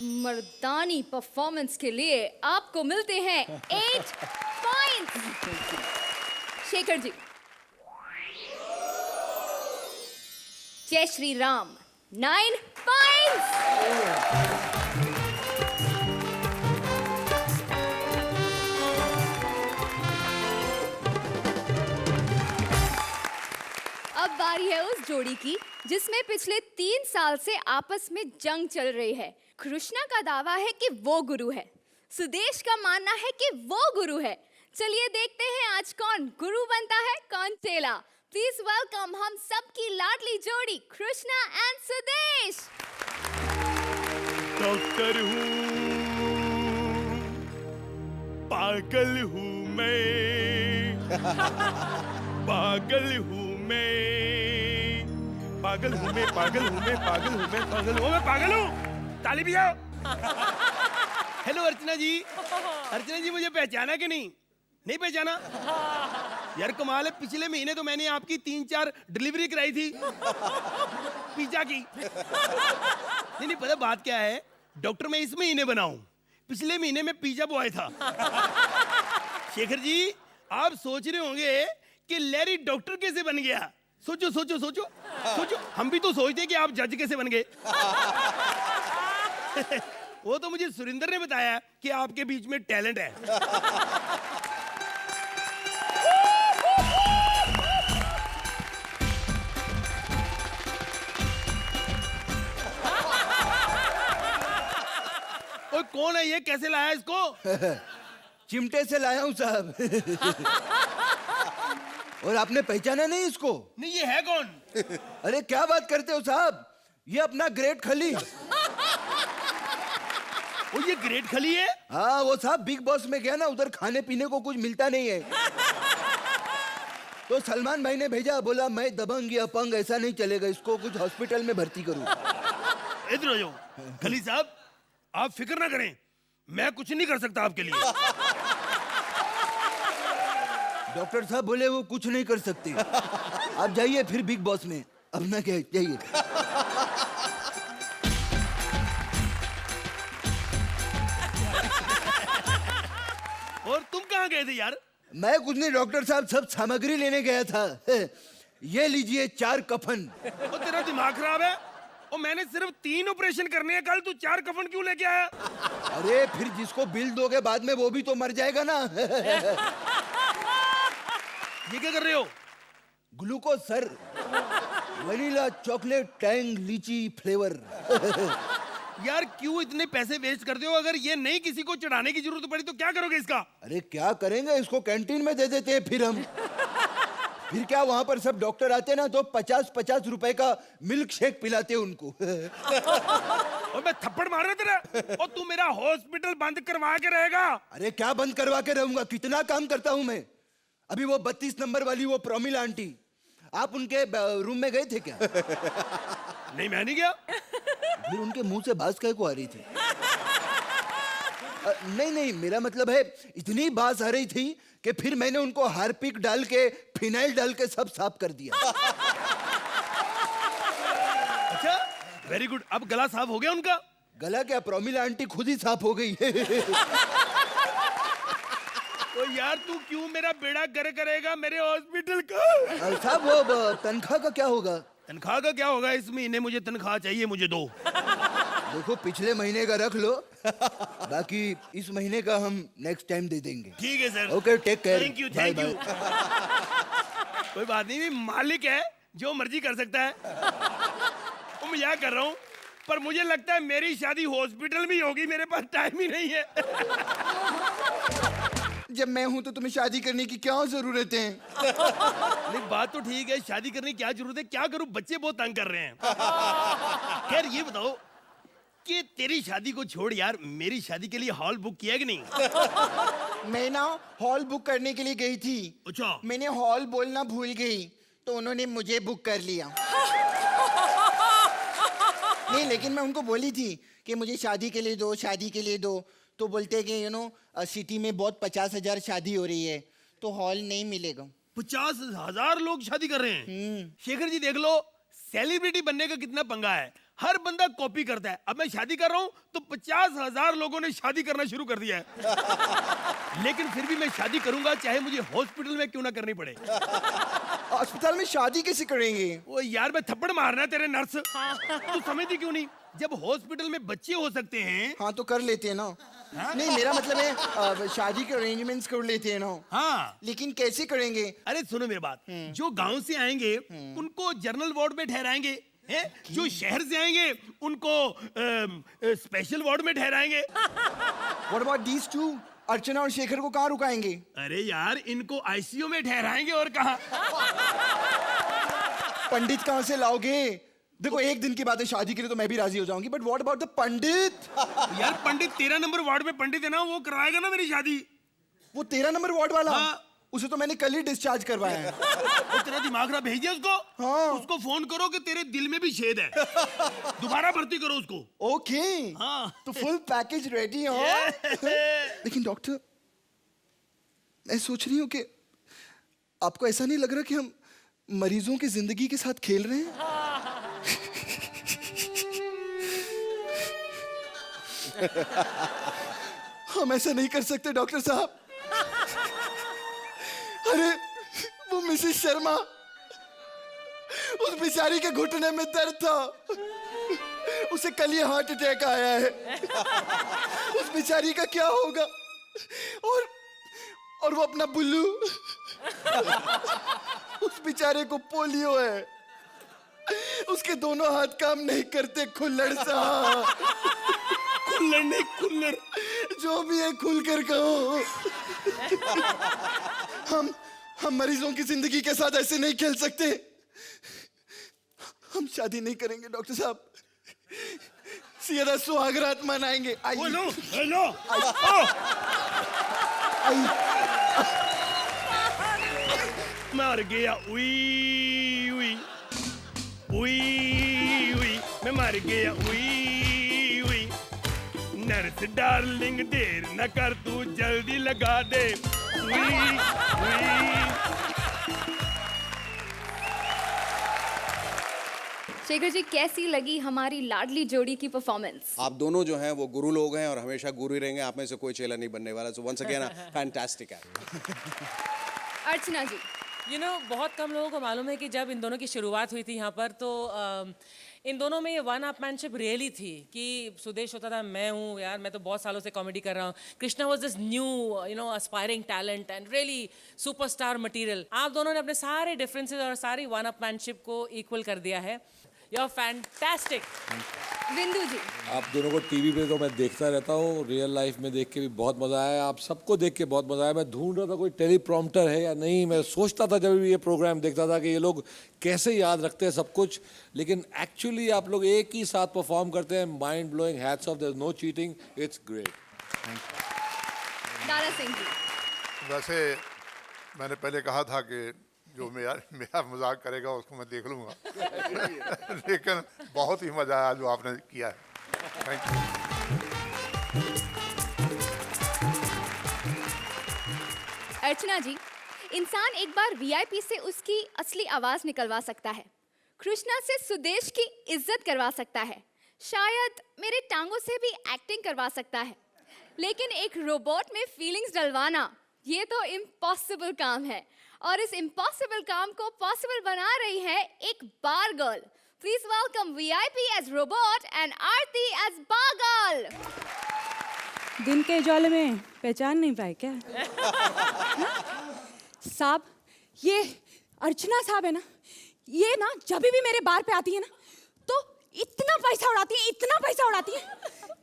मर्दानी परफॉर्मेंस के लिए आपको मिलते हैं 8 पॉइंट्स। शेखर जी। जय श्री राम 9 पॉइंट्स। अब बारी है उस जोड़ी की जिसमें पिछले 3 साल से आपस में जंग चल रही है। कृष्णा का दावा है कि वो गुरु है, सुदेश का मानना है कि वो गुरु है। चलिए देखते हैं आज कौन गुरु बनता है कौन चेला। प्लीज वेलकम हम सबकी लाडली जोड़ी कृष्णा एंड सुदेश। डॉक्टर हूँ, पागल हूँ मैं, पागल हूँ मैं, पागल हूँ मैं, पागल हूँ मैं, पागल हूँ मैं, पागल हूँ मैं, पागल हूँ। ताली भी आओ। हेलो अर्चना जी। अर्चना जी मुझे पहचाना कि नहीं? नहीं पहचाना? यार कमाल है, पिछले महीने तो मैंने आपकी 3-4 डिलीवरी कराई थी पिज्जा की। नहीं पता बात क्या है, डॉक्टर मैं इस महीने बना हूं, पिछले महीने में पिज्जा बॉय था। शेखर जी आप सोच रहे होंगे कि लैरी डॉक्टर कैसे बन गया। सोचो सोचो सोचो सोचो, हम भी तो सोचते कि आप जज कैसे बन गए। वो तो मुझे सुरिंदर ने बताया कि आपके बीच में टैलेंट है। ओए कौन है ये, कैसे लाया इसको? चिमटे से लाया हूं साहब। और आपने पहचाना नहीं इसको? नहीं ये है कौन? अरे क्या बात करते हो साहब, ये अपना ग्रेट खली। वो ये ग्रेट खली है? हाँ वो साहब बिग बॉस में गया ना, उधर खाने पीने को कुछ मिलता नहीं है। तो सलमान भाई ने भेजा, बोला मैं दबंग या अपंग, ऐसा नहीं चलेगा, इसको कुछ हॉस्पिटल में भर्ती करूं। इधर आ जाओ। खली साहब आप फिक्र ना करें, मैं कुछ नहीं कर सकता आपके लिए। डॉक्टर साहब बोले वो कुछ नहीं कर सकते। आप जाइए फिर बिग बॉस में, अब ना क्या, जाइए। और तुम कहाँ गए थे यार? मैं कुछ नहीं डॉक्टर साहब, सब सामग्री लेने गया था। ये लीजिए 4 कफन। और तेरा दिमाग खराब है? और मैंने सिर्फ 3 ऑपरेशन करने हैं कल, तू 4 कफन क्यों लेके आया? अरे फिर जिसको बिल दोगे बाद में वो भी तो मर जाएगा ना। ये क्या कर रहे हो? Glucose sir, vanilla chocolate Tang लीची फ्लेवर। यार क्यों इतने पैसे वेस्ट करते हो? अगर ये नहीं किसी को चढ़ाने की जरूरत पड़ी तो क्या करोगे इसका? अरे क्या करेंगे, इसको कैंटीन में दे देते हैं फिर हम। फिर क्या, वहां पर सब डॉक्टर आते ना तो 50-50 रुपए का मिल्क शेक पिलाते उनको। और मैं थप्पड़ मार रहा तेरा, और तू मेरा हॉस्पिटल बंद करवा के रहेगा? अरे क्या बंद करवा के रहूंगा, कितना काम करता हूं मैं। अभी वो 32 नंबर वाली वो प्रोमिला आंटी, आप उनके रूम में गए थे क्या? नहीं मैं नहीं गया। फिर उनके मुंह से बात काय को आ रही थी? नहीं नहीं, मेरा मतलब है इतनी बात आ रही थी कि फिर मैंने उनको हार्पिक डाल के फिनाइल डाल के सब साफ कर दिया। अच्छा, वेरी गुड। अब गला साफ हो गया उनका? गला क्या, प्रोमिला आंटी खुद ही साफ हो गई। तो यार तू क्यों मेरा बेड़ा गर्क करेगा मेरे हॉस्पिटल का? साहब वो तनख्वाह का क्या होगा? तनख्वाह का क्या होगा? इस महीने मुझे तनख्वाह चाहिए, मुझे दो। देखो पिछले महीने का रख लो, बाकी इस महीने का हम नेक्स्ट टाइम दे देंगे। ठीक है sir. Okay, take care. Thank you, thank you. कोई बात नहीं, मालिक है, जो मर्जी कर सकता है। वो मैं क्या कर रहा हूँ, पर मुझे लगता है मेरी शादी हॉस्पिटल में ही होगी, मेरे पास टाइम ही नहीं है। जब मैं हूं तो तुम्हें शादी करने की क्या जरूरत है? नहीं, बात तो ठीक है, शादी करने की क्या जरूरत है? क्या करूं, बच्चे बहुत तंग कर रहे हैं। खैर ये बताओ कि तेरी शादी को छोड़ यार, मेरी शादी के लिए हॉल बुक किया कि नहीं? मैं ना हॉल बुक करने के लिए गई थी। अच्छा। मैंने हॉल बोलना भूल गई तो उन्होंने मुझे बुक कर लिया। नहीं, लेकिन मैं उनको बोली थी कि मुझे शादी के लिए दो, शादी के लिए दो। तो बोलते कि सिटी में बहुत 50,000 शादी हो रही है तो हॉल नहीं मिलेगा। 50,000 लोग शादी कर रहे हैं। शेखर जी देख लो, सेलिब्रिटी बनने का कितना पंगा है। हर बंदा कॉपी करता है। अब मैं शादी कर रहा हूं तो 50,000 लोगों ने शादी करना शुरू कर दिया है। लेकिन फिर भी मैं शादी करूंगा, चाहे मुझे हॉस्पिटल में क्यों ना करनी पड़े। अस्पताल में शादी कैसे करेंगे? ओ यार, मैं थप्पड़ मारना तेरे नर्स। तू समझती क्यों नहीं? जब हॉस्पिटल में बच्चे हो सकते हैं। हाँ तो कर लेते हैं ना। नहीं, मेरा मतलब है शादी के अरेंजमेंट्स कर लेते हैं ना। हाँ, लेकिन कैसे करेंगे? अरे सुनो मेरी बात, जो गांव से आएंगे उनको जनरल वार्ड में ठहराएंगे, हैं? जो शहर से आएंगे उनको स्पेशल वार्ड में ठहराएंगे। What about these two? अर्चना और शेखर को कहाँ रुकाएंगे? अरे यार, इनको आईसीयू में ठहराएंगे और कहाँ। पंडित कहाँ से लाओगे? देखो एक दिन की बात है, शादी के लिए तो मैं भी राजी हो जाऊंगी, बट व्हाट अबाउट द पंडित? यार पंडित 13 नंबर वार्ड में पंडित है ना, वो कराएगा ना मेरी शादी। वो 13 नंबर वार्ड वाला? हाँ। उसे तो मैंने कल ही डिस्चार्ज करवाया है। वो तेरा दिमाग खराब, भेज दिया उसको? हाँ। उसको फोन करो कि तेरे दिल में भी छेद है, दोबारा भर्ती करो उसको। ओके। हाँ। तो फुल पैकेज रेडी हो। लेकिन डॉक्टर, मैं सोच रही हूँ कि आपको ऐसा नहीं लग रहा कि हम मरीजों की जिंदगी के साथ खेल रहे हैं? हम ऐसा नहीं कर सकते डॉक्टर साहब। अरे वो मिसेस शर्मा, उस बेचारी के घुटने में दर्द था, उसे कल ही हार्ट अटैक आया है। उस बेचारी का क्या होगा? और वो अपना बुल्लू, उस बेचारे को पोलियो है, उसके दोनों हाथ काम नहीं करते। खुल्लड़ सा। खुल्लड़ नहीं, खुल्लड़। जो भी है खुल कर कहो। हम मरीजों की जिंदगी के साथ ऐसे नहीं खेल सकते। हम शादी नहीं करेंगे डॉक्टर साहब, सीधा सुहागरात मनाएंगे। Hello, hello. मर गया, उई उई उई उई, मैं मर गया, उई उई। नर्स डार्लिंग देर न कर, तू जल्दी लगा दे, उई उई। शेखर जी, कैसी लगी हमारी लाडली जोड़ी की परफॉर्मेंस? आप दोनों जो हैं वो गुरु लोग हैं और हमेशा गुरु ही रहेंगे। आप में से कोई चेला नहीं बनने वाला। सो वंस अगेन फैंटास्टिक है। अर्चना जी, बहुत कम लोगों को मालूम है कि जब इन दोनों की शुरुआत हुई थी यहाँ पर, तो इन दोनों में ये वन अपमैनशिप रियली थी कि सुदेश होता था, मैं हूँ यार, मैं तो बहुत सालों से कॉमेडी कर रहा हूँ। Krishna was this new aspiring talent and really superstar material. आप दोनों ने अपने सारे डिफरेंसेस और सारी वन अपमैनशिप को इक्वल कर दिया है। You are fantastic. Vindu ji, आप दोनों को टीवी पे तो मैं देखता रहता हूँ, रियल लाइफ में देख के भी बहुत मज़ा आया। आप सबको देख के बहुत मज़ा आया। मैं ढूंढ रहा था कोई टेलीप्रॉम्प्टर है या नहीं। मैं सोचता था जब भी ये प्रोग्राम देखता था कि ये लोग कैसे याद रखते हैं सब कुछ, लेकिन एक्चुअली आप लोग एक ही साथ परफॉर्म करते हैं। Mind blowing, hats off, there is no cheating, it's great. Dara Singh ji. वैसे मैंने पहले कहा था कि जो मेरा मजाक करेगा उसको मैं देख लूँगा। लेकिन बहुत ही मज़ा आया जो आपने किया है। Thank you. अर्चना जी, इंसान एक बार वीआईपी से उसकी असली आवाज निकलवा सकता है, कृष्णा से सुदेश की इज्जत करवा सकता है, शायद मेरे टांगों से भी एक्टिंग करवा सकता है, लेकिन एक रोबोट में फीलिंग्स डलवाना ये तो इम्पॉसिबल काम है। और इस इम्पॉसिबल काम को पॉसिबल बना रही है एक bar girl. Please welcome VIP as robot and Aarti as bar girl. दिन के उजाले में पहचान नहीं पाए क्या? साहब, ये अर्चना साहब है ना, ये ना जब भी मेरे बार पे आती है ना तो इतना पैसा उड़ाती है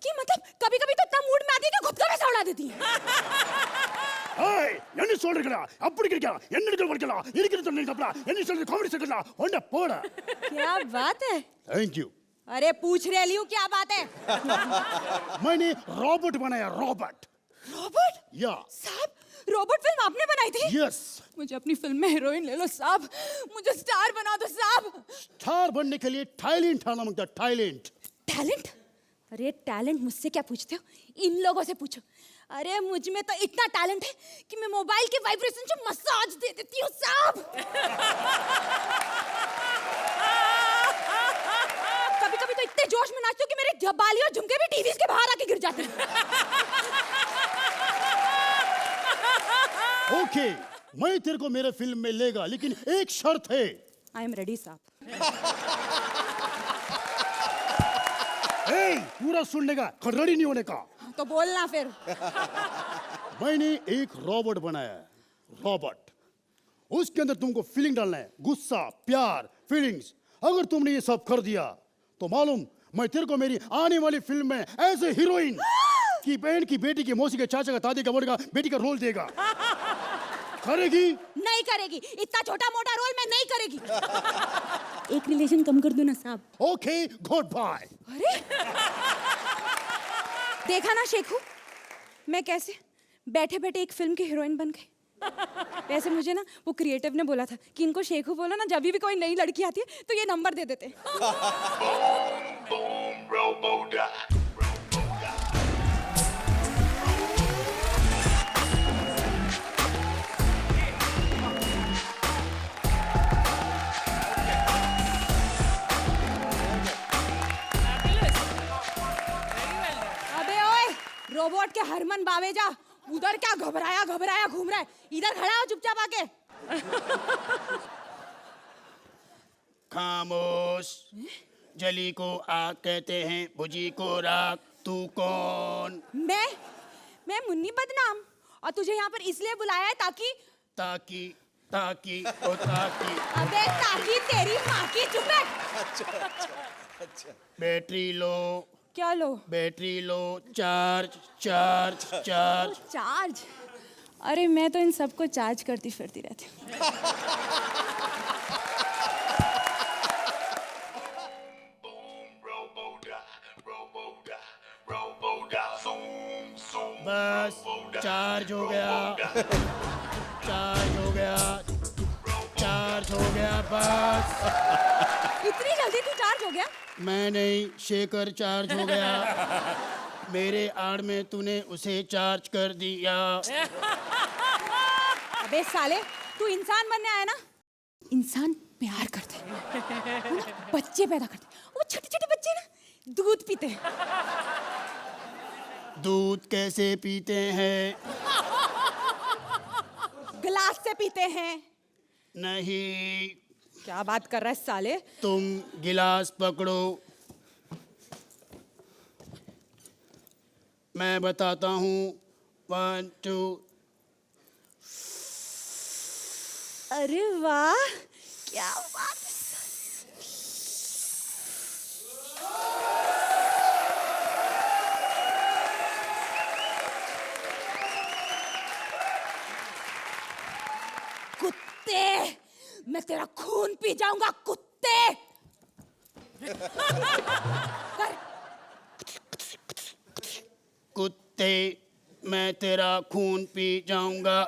कि मतलब कभी कभी तो इतना मूड में आती है कि खुद का पैसा उड़ा देती है। என்ன சொல்றீங்களா அப்படி கேட்கா என்ன வர்க்கலா எனக்கு சொன்னீங்களா என்ன சொல்றது காமெடி செய்யலாம் ஒண்ணே போடா क्या बात है? थैंक यू अरे पूछ रही हूँ क्या बात है? मैंने रोबोट बनाया रोबोट रोबोट? या साहब रोबोट फिल्म आपने बनाई थी? यस मुझे अपनी फिल्म में हीरोइन ले लो साहब, मुझे स्टार बना दो साहब। स्टार बनने के लिए टैलेंट आना मांगता टैलेंट। टैलेंट? अरे टैलेंट मुझसे क्या पूछते हो, इन लोगों से पूछो। अरे मुझ में तो इतना टैलेंट है कि मैं मोबाइल के वाइब्रेशन से मसाज दे देती हूँ साहब। कभी कभी तो इतने जोश में नाचती हूँ कि मेरे बाली और झुमके भी टीवी के बाहर आके गिर जाते हैं। ओके मैं तेरे को मेरे फिल्म में लेगा, लेकिन एक शर्त है। आई एम रेडी साहब। पूरा सुनने का, रेडी नहीं होने का। तो बोलना फिर। मैंने एक रोबोट बनाया है, रोबोट। उसके अंदर तुमको फीलिंग डालना है, गुस्सा, प्यार, फीलिंग्स। अगर तुमने ये सब कर दिया तो मालूम मैं तेरे को मेरी आने वाली फिल्म में एज ए हीरोइन की बहन की बेटी की मौसी के चाचा का दादी का मोड़ का बेटी का रोल देगा। करेगी? नहीं करेगी, इतना छोटा मोटा रोल में नहीं करेगी। एक रिलेशन कम कर दो ना साहब। Okay good bye. अरे देखा ना शेखू, मैं कैसे बैठे बैठे एक फिल्म की हीरोइन बन गई। वैसे मुझे ना वो क्रिएटिव ने बोला था कि इनको शेखू बोला ना, जब भी कोई नई लड़की आती है तो ये नंबर दे देते। रोबोट के हरमन बावेजा, उधर क्या घबराया घूम रहा है, इधर खड़ा हो चुपचाप आके। खामोश, जली को आग कहते हैं, भुजी को राख। तू कौन? मैं मुन्नी बदनाम, और तुझे यहाँ पर इसलिए बुलाया है ताकि ताकि ओ ताकि। अबे ताकि तेरी माँ की। चुप अच्छा। Battery low. क्या low? Battery low, charge. Charge? अरे मैं तो इन सबको चार्ज करती फिरती रहती हूँ। बस चार्ज हो गया बस। इतनी जल्दी तू चार्ज हो गया? मैं नहीं, शेखर चार्ज हो गया। मेरे आड़ में तूने उसे चार्ज कर दिया। अबे साले, तू इंसान बनने आया ना? इंसान प्यार करते हैं, बच्चे पैदा करते हैं। वो छोटे छोटे बच्चे ना दूध पीते हैं। दूध कैसे पीते हैं? गिलास से पीते हैं। नहीं। क्या बात कर रहा है साले? तुम गिलास पकड़ो, मैं बताता हूँ। 1 2। अरे वाह, क्या बात। कुत्ते, मैं तेरा खून पी जाऊंगा कुत्ते। कुत्ते, मैं तेरा खून पी जाऊंगा।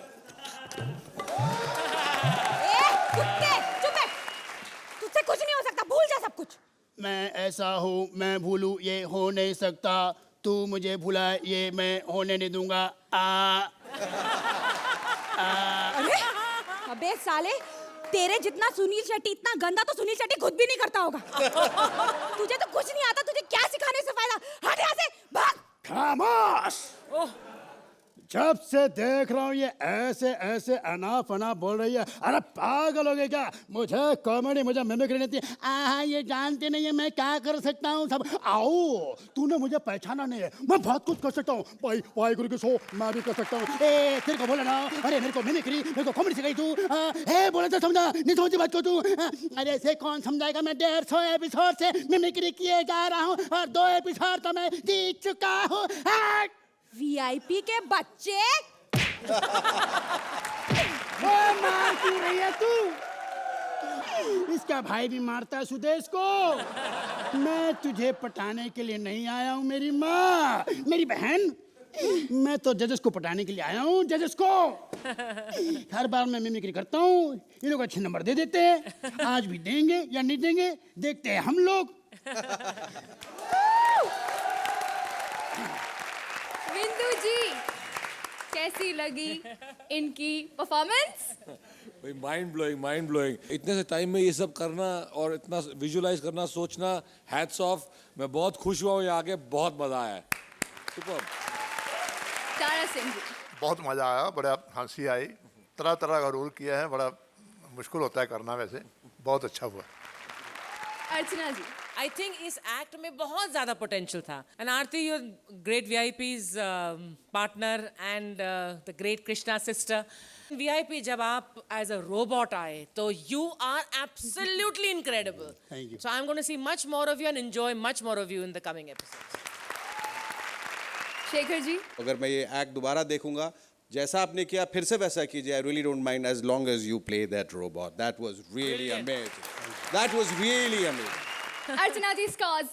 कुत्ते चुप है, तुझसे कुछ नहीं हो सकता, भूल जा सब कुछ। मैं ऐसा हूँ, मैं भूलूं ये हो नहीं सकता। तू मुझे भुलाए ये मैं होने नहीं दूंगा। आ अबे साले, तेरे जितना सुनील शेट्टी इतना गंदा तो सुनील शेट्टी खुद भी नहीं करता होगा। तुझे तो कुछ नहीं आता, तुझे क्या सिखाने से फायदा? हट यहाँ से, भाग। खामोश। जब से देख रहा हूँ ये ऐसे ऐसे अनाप अनाप बोल रही है। अरे पागल हो गए क्या? मुझे कॉमेडी, मुझे मिमिक्री नहीं आती। आहा, ये जानते नहीं है मैं क्या कर सकता हूँ सब। आओ, तूने मुझे पहचाना नहीं है, मैं बहुत कुछ कर सकता हूँ। भाई वाहिगुरु की सो मैं भी कर सकता हूँ। ए तेरे को बोला ना, अरे मेरे को मिमिक्री, मेरे को कॉमेडी सिखाई तू। ए बोला तो समझा, नहीं समझी बात को तू। अरे ऐसे कौन समझाएगा? मैं 150 एपिसोड से मिमिक्री किए जा रहा हूँ और 2 एपिसोड तो मैं जीत चुका हूँ। वीआईपी के बच्चे। वो मार क्यों रही है तू? इसका भाई भी मारता है सुदेश को। मैं तुझे पटाने के लिए नहीं आया हूँ मेरी माँ, मेरी बहन। मैं तो जजेस को पटाने के लिए आया हूँ, जजेस को। हर बार मैं मिमिक्री करता हूँ, ये लोग अच्छे नंबर दे देते हैं। आज भी देंगे या नहीं देंगे, देखते हैं हम लोग। विंदु जी, कैसी लगी इनकी परफॉर्मेंस? भाई माइंड ब्लोइंग। इतने से टाइम में ये सब करना और इतना विजुलाइज करना, सोचना, हैट्स ऑफ। मैं बहुत खुश हुआ हूँ, ये आगे बहुत मजा आया। सुपर। तारा सिंह जी, बहुत मज़ा आया, बड़ा हंसी आई। तरह तरह का रोल किया है, बड़ा मुश्किल होता है करना, वैसे बहुत अच्छा हुआ। अर्चना जी, आई थिंक इस एक्ट में बहुत ज्यादा पोटेंशियल था। And Aarti, your great VIP's partner and the great Krishna sister. VIP जब आप एज अ रोबोट आए तो you are absolutely incredible. Thank you. So I am going to see much more of you and enjoy much more of you in the coming episodes. Shekhar ji, अगर मैं ये एक्ट दोबारा देखूंगा, जैसा आपने किया फिर से वैसा कीजिए। I really don't mind as long as you play that robot. That was really amazing. That was really amazing. Archana ji, scores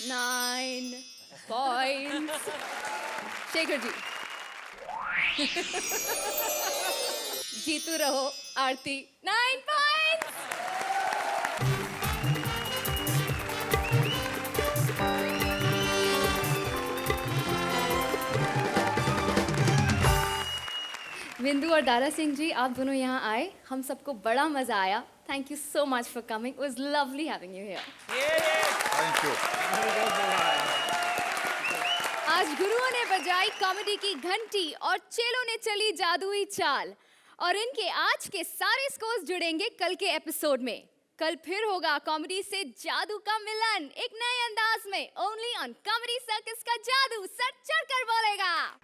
9 points. Shekhar ji, जीतू रहो। आरती 9 पॉइंट्स। विंदु और दारा सिंह जी, आप दोनों यहाँ आए, हम सबको बड़ा मजा आया। Thank you so much for coming, it was lovely having you here. Thank you. आज गुरुओं ने बजाई कॉमेडी की घंटी और चेलों ने चली जादुई चाल, और इनके आज के सारे स्कोर्स जुड़ेंगे कल के एपिसोड में। कल फिर होगा कॉमेडी से जादू का मिलन, एक नए अंदाज में, ओनली ऑन कॉमेडी सर्कस का जादू सर चढ़कर बोलेगा।